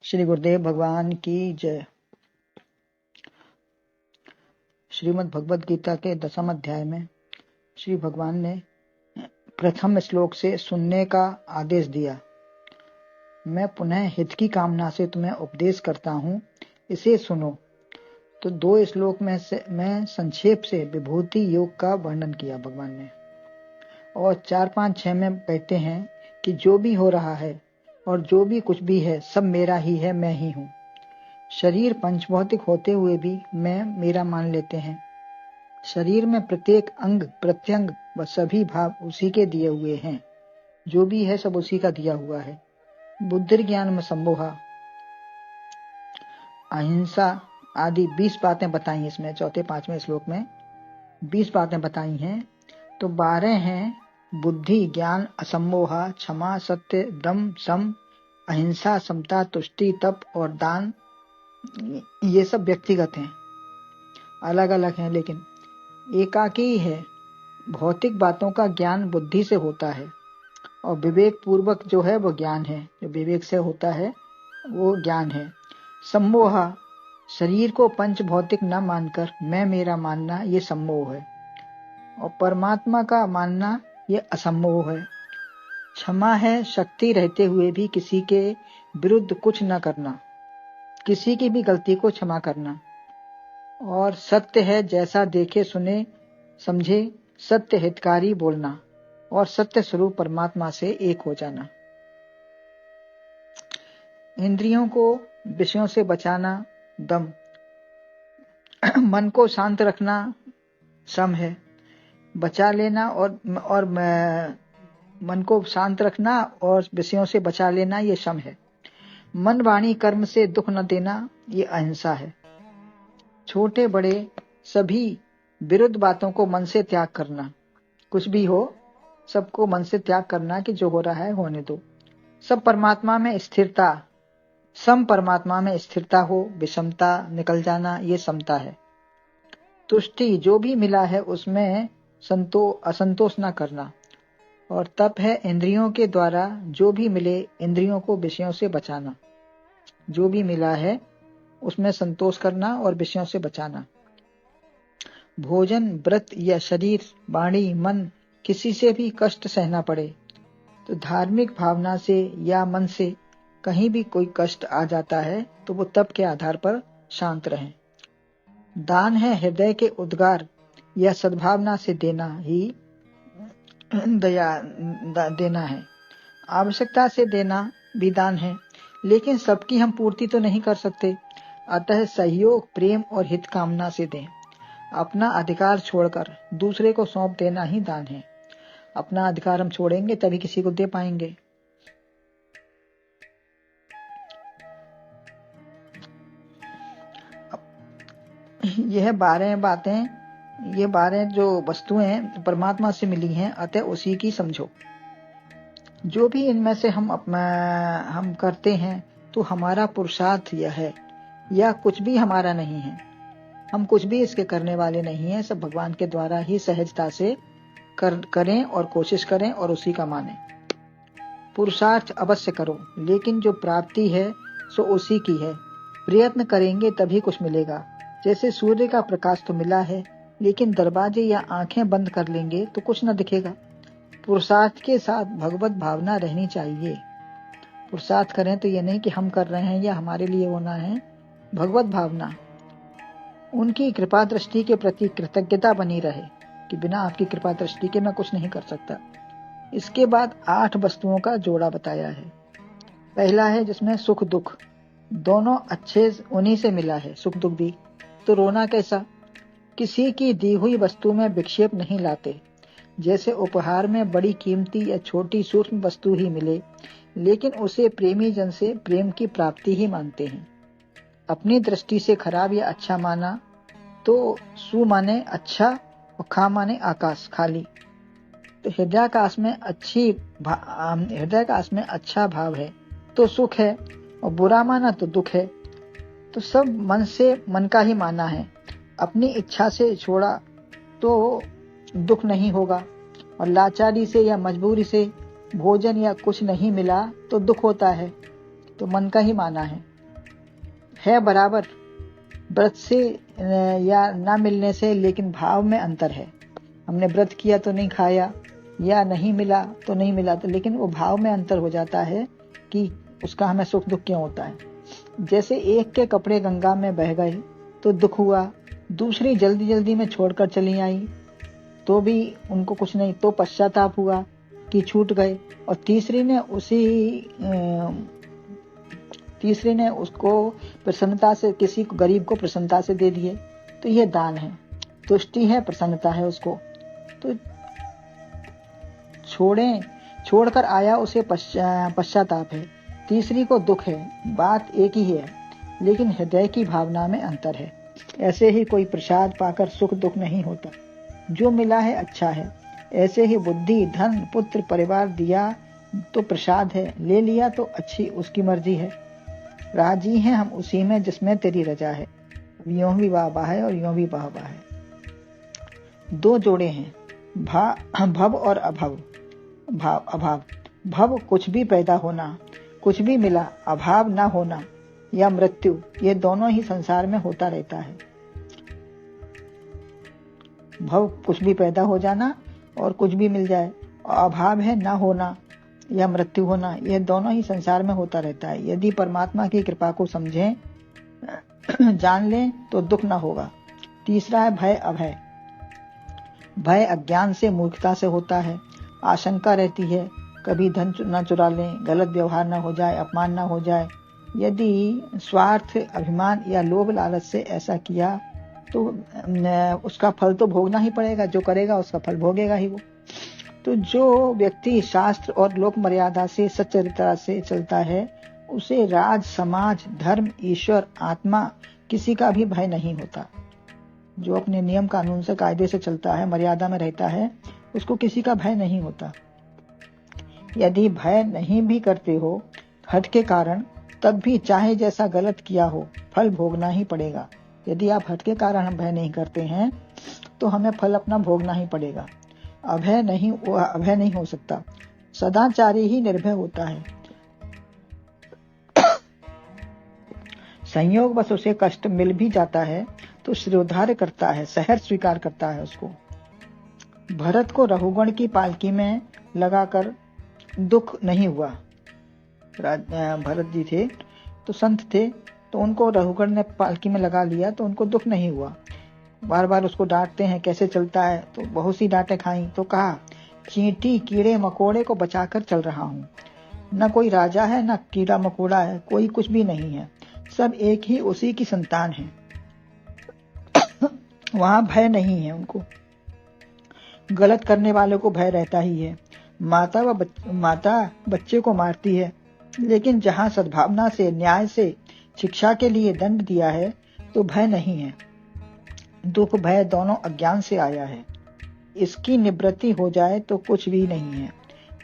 श्री गुरुदेव भगवान की जय। श्रीमद् भगवद गीता के 10वें अध्याय में श्री भगवान ने प्रथम श्लोक से सुनने का आदेश दिया। मैं पुनः हित की कामना से तुम्हें उपदेश करता हूँ, इसे सुनो। तो 2 श्लोक में से मैं संक्षेप से विभूति योग का वर्णन किया भगवान ने, और 4, 5, 6 में कहते हैं कि जो भी हो रहा है और जो भी कुछ भी है सब मेरा ही है, मैं ही हूँ। शरीर पंचभौतिक होते हुए भी मैं मेरा मान लेते हैं। शरीर में प्रत्येक अंग प्रत्यंग व सभी भाव उसी के दिए हुए हैं। जो भी है सब उसी का दिया हुआ है। बुद्धि ज्ञान में सम्मोहा, अहिंसा आदि 20 बातें बताई इसमें। 4, 5वें श्लोक में 20 बातें बताई हैं। तो 12 हैं बुद्धि, ज्ञान, असम्मोहा, क्षमा, सत्य, दम, सम, अहिंसा, समता, तुष्टि, तप और दान। ये सब व्यक्तिगत हैं, अलग अलग हैं, लेकिन एकाकी है। भौतिक बातों का ज्ञान बुद्धि से होता है और विवेक पूर्वक जो है वो ज्ञान है, जो विवेक से होता है वो ज्ञान है। सम्मोहा, शरीर को पंच भौतिक न मानकर मैं मेरा मानना, ये सम्मोह है। और परमात्मा का मानना, ये असम्मोह है। क्षमा है, शक्ति रहते हुए भी किसी के विरुद्ध कुछ न करना, किसी की भी गलती को क्षमा करना। और सत्य है, जैसा देखे सुने समझे सत्य हितकारी बोलना और सत्य स्वरूप परमात्मा से एक हो जाना। इंद्रियों को विषयों से बचाना दम, मन को शांत रखना सम है। बचा लेना और मन को शांत रखना और विषयों से बचा लेना, ये सम है। मन वाणी कर्म से दुख न देना, ये अहिंसा है। छोटे बड़े सभी विरुद्ध बातों को मन से त्याग करना, कुछ भी हो सबको मन से त्याग करना कि जो हो रहा है होने दो। सब परमात्मा में स्थिरता, सम परमात्मा में स्थिरता हो, विषमता निकल जाना, ये समता है। तुष्टि, जो भी मिला है उसमें असंतोष न करना। और तप है, इंद्रियों के द्वारा जो भी मिले इंद्रियों को विषयों से बचाना। जो भी मिला है उसमें संतोष करना और विषयों से बचाना। भोजन, व्रत या शरीर, वाणी, मन किसी से भी कष्ट सहना पड़े तो धार्मिक भावना से या मन से कहीं भी कोई कष्ट आ जाता है तो वो तप के आधार पर शांत रहें। दान है, हृदय के उद्गार या सद्भावना से देना ही देना है। आवश्यकता से देना भी दान है, लेकिन सबकी हम पूर्ति तो नहीं कर सकते, अतः सहयोग, प्रेम और हित कामना से दें। अपना अधिकार छोड़कर दूसरे को सौंप देना ही दान है। अपना अधिकार हम छोड़ेंगे तभी किसी को दे पाएंगे। यह 12 बातें, ये 12 जो वस्तुएं परमात्मा से मिली हैं, अतः उसी की समझो। जो भी इनमें से हम करते हैं तो हमारा पुरुषार्थ यह है, या कुछ भी हमारा नहीं है। हम कुछ भी इसके करने वाले नहीं हैं, सब भगवान के द्वारा ही सहजता से करें और कोशिश करें और उसी का माने। पुरुषार्थ अवश्य करो, लेकिन जो प्राप्ति है सो उसी की है। प्रयत्न करेंगे तभी कुछ मिलेगा। जैसे सूर्य का प्रकाश तो मिला है, लेकिन दरवाजे या आंखें बंद कर लेंगे तो कुछ न दिखेगा। पुरुषार्थ के साथ भगवत भावना रहनी चाहिए। पुरुषार्थ करें तो ये नहीं कि हम कर रहे हैं या हमारे लिए होना है, भगवत भावना। उनकी कृपा दृष्टि के प्रति कृतज्ञता बनी रहे कि बिना आपकी कृपा दृष्टि के मैं कुछ नहीं कर सकता। इसके बाद 8 वस्तुओं का जोड़ा बताया है। पहला है जिसमें सुख दुख दोनों अच्छे उन्हीं से मिला है, सुख दुख भी। तो रोना कैसा? किसी की दी हुई वस्तु में विक्षेप नहीं लाते। जैसे उपहार में बड़ी कीमती या छोटी सूक्ष्म वस्तु ही मिले, लेकिन उसे प्रेमी जन से प्रेम की प्राप्ति ही मानते हैं। अपनी दृष्टि से खराब या अच्छा माना तो सु माने अच्छा और खा माने आकाश, खाली। तो हृदयाकाश में अच्छा भाव है तो सुख है, और बुरा माना तो दुख है। तो सब मन से मन का ही माना है। अपनी इच्छा से छोड़ा तो दुख नहीं होगा, और लाचारी से या मजबूरी से भोजन या कुछ नहीं मिला तो दुख होता है। तो मन का ही माना है बराबर व्रत से या ना मिलने से, लेकिन भाव में अंतर है। हमने व्रत किया तो नहीं खाया, या नहीं मिला तो नहीं मिला, तो लेकिन वो भाव में अंतर हो जाता है कि उसका हमें सुख दुख क्यों होता है। जैसे एक के कपड़े गंगा में बह गए तो दुख हुआ, दूसरी जल्दी जल्दी में छोड़कर चली आई तो भी उनको कुछ नहीं, तो पश्चाताप हुआ कि छूट गए, और तीसरे ने उसको प्रसन्नता से, किसी गरीब को प्रसन्नता से दे दिए, तो ये दान है, तुष्टि है, प्रसन्नता है उसको। तो छोड़कर आया उसे पश्चाताप है, तीसरी को दुख है। बात एक ही है, लेकिन हृदय की भावना में अंतर है। ऐसे ही कोई प्रसाद पाकर सुख दुख नहीं होता, जो मिला है अच्छा है। ऐसे ही बुद्धि, धन, पुत्र, परिवार दिया तो प्रसाद है, ले लिया तो अच्छी उसकी मर्जी है। राजी हैं हम उसी में जिसमें तेरी रजा है। यूं भी वाह है और यूं भी वाह है। दो जोड़े हैं, भव और अभव। अभाव, भव कुछ भी पैदा होना, कुछ भी मिला, अभाव ना होना, या मृत्यु, ये दोनों ही संसार में होता रहता है। भव कुछ भी पैदा हो जाना और कुछ भी मिल जाए, अभाव है ना होना या मृत्यु होना, यह दोनों ही संसार में होता रहता है। यदि परमात्मा की कृपा को समझें, जान लें तो दुख ना होगा। तीसरा है भय अभय। भय अज्ञान से, मूर्खता से होता है। आशंका रहती है कभी धन न चुरा लें, गलत व्यवहार न हो जाए, अपमान न हो जाए। यदि स्वार्थ, अभिमान या लोभ लालच से ऐसा किया तो उसका फल तो भोगना ही पड़ेगा। जो करेगा उसका फल भोगेगा ही वो। तो जो व्यक्ति शास्त्र और लोक मर्यादा से, सच्चरित्रता से चलता है, उसे राज, समाज, धर्म, ईश्वर, आत्मा, किसी का भी भय नहीं होता। जो अपने नियम कानून से, कायदे से चलता है, मर्यादा में रहता है, उसको किसी का भय नहीं होता। यदि भय नहीं भी करते हो हठ के कारण, तब भी चाहे जैसा गलत किया हो, फल भोगना ही पड़ेगा। यदि आप हठ के कारण भय नहीं करते हैं तो हमें फल अपना भोगना ही पड़ेगा। अभय नहीं हो सकता। सदाचारी ही निर्भय होता है। संयोग बस उसे कष्ट मिल भी जाता है तो शिरोधार्य करता है, सहर्ष स्वीकार करता है उसको। भरत को रघुगण की पालकी में लगाकर दुख नहीं हुआ। भरत जी थे तो संत थे, तो उनको रघुगण ने पालकी में लगा लिया तो उनको दुख नहीं हुआ। बार बार उसको डांटते हैं कैसे चलता है, तो बहुत सी डांटें खाई, तो कहा चींटी कीड़े मकोड़े को बचाकर चल रहा हूँ। न कोई राजा है न कीड़ा मकोड़ा है, कोई कुछ भी नहीं है, सब एक ही उसी की संतान है। वहां भय नहीं है उनको। गलत करने वाले को भय रहता ही है। माता बच्चे को मारती है, लेकिन जहां सद्भावना से, न्याय से शिक्षा के लिए दंड दिया है तो भय नहीं है। दुख भय दोनों अज्ञान से आया है। इसकी निवृत्ति हो जाए तो कुछ भी नहीं है।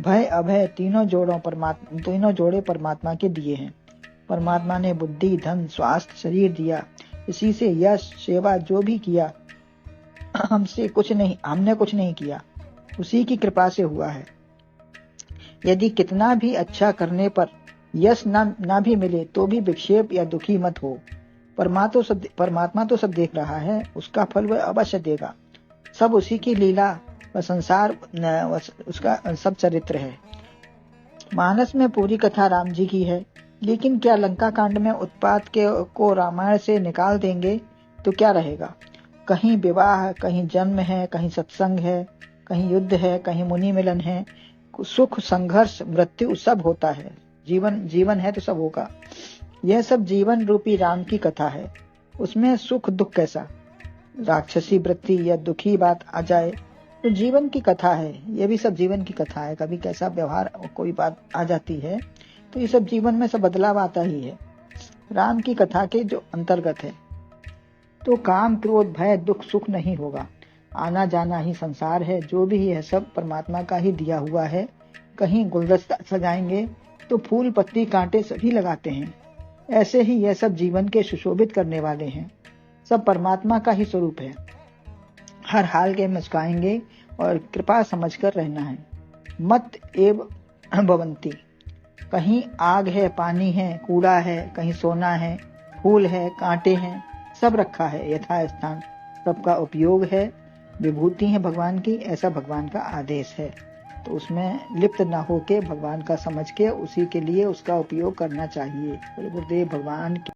भय अभय तीनों जोड़े परमात्मा के दिए हैं। परमात्मा ने बुद्धि, धन, स्वास्थ्य, शरीर दिया। इसी से यश, सेवा जो भी किया हमने कुछ नहीं किया, उसी की कृपा से हुआ है। यदि कितना भी अच्छा करने पर यश ना भी मिले तो भी विक्षेप या दुखी मत हो। परमात्मा तो सब देख रहा है, उसका फल वह अवश्य देगा। सब उसी की लीला व संसार उसका सब चरित्र है। मानस में पूरी कथा राम जी की है, लेकिन क्या लंका कांड में उत्पात को रामायण से निकाल देंगे तो क्या रहेगा? कहीं विवाह, कहीं जन्म है, कहीं सत्संग है, कहीं युद्ध है, कहीं मुनि मिलन है, सुख, संघर्ष, मृत्यु सब होता है। जीवन है तो सब होगा। यह सब जीवन रूपी राम की कथा है। उसमें सुख दुख कैसा, राक्षसी वृत्ति या दुखी बात आ जाए तो जीवन की कथा है। यह भी सब जीवन की कथा है। कभी कैसा व्यवहार, कोई बात आ जाती है तो ये सब जीवन में सब बदलाव आता ही है, राम की कथा के जो अंतर्गत है। तो काम, क्रोध, भय, दुख, सुख नहीं होगा। आना जाना ही संसार है। जो भी है सब परमात्मा का ही दिया हुआ है। कहीं गुलदस्ता सजाएंगे तो फूल, पत्ती, कांटे सभी लगाते हैं। ऐसे ही यह सब जीवन के सुशोभित करने वाले हैं। सब परमात्मा का ही स्वरूप है। हर हाल के मुस्काएंगे और कृपा समझकर रहना है। मत एव भवंती, कहीं आग है, पानी है, कूड़ा है, कहीं सोना है, फूल है, कांटे हैं, सब रखा है यथा स्थान, सबका उपयोग है, विभूति है भगवान की, ऐसा भगवान का आदेश है। तो उसमें लिप्त न होके भगवान का समझ के उसी के लिए उसका उपयोग करना चाहिए। गुरुदेव भगवान की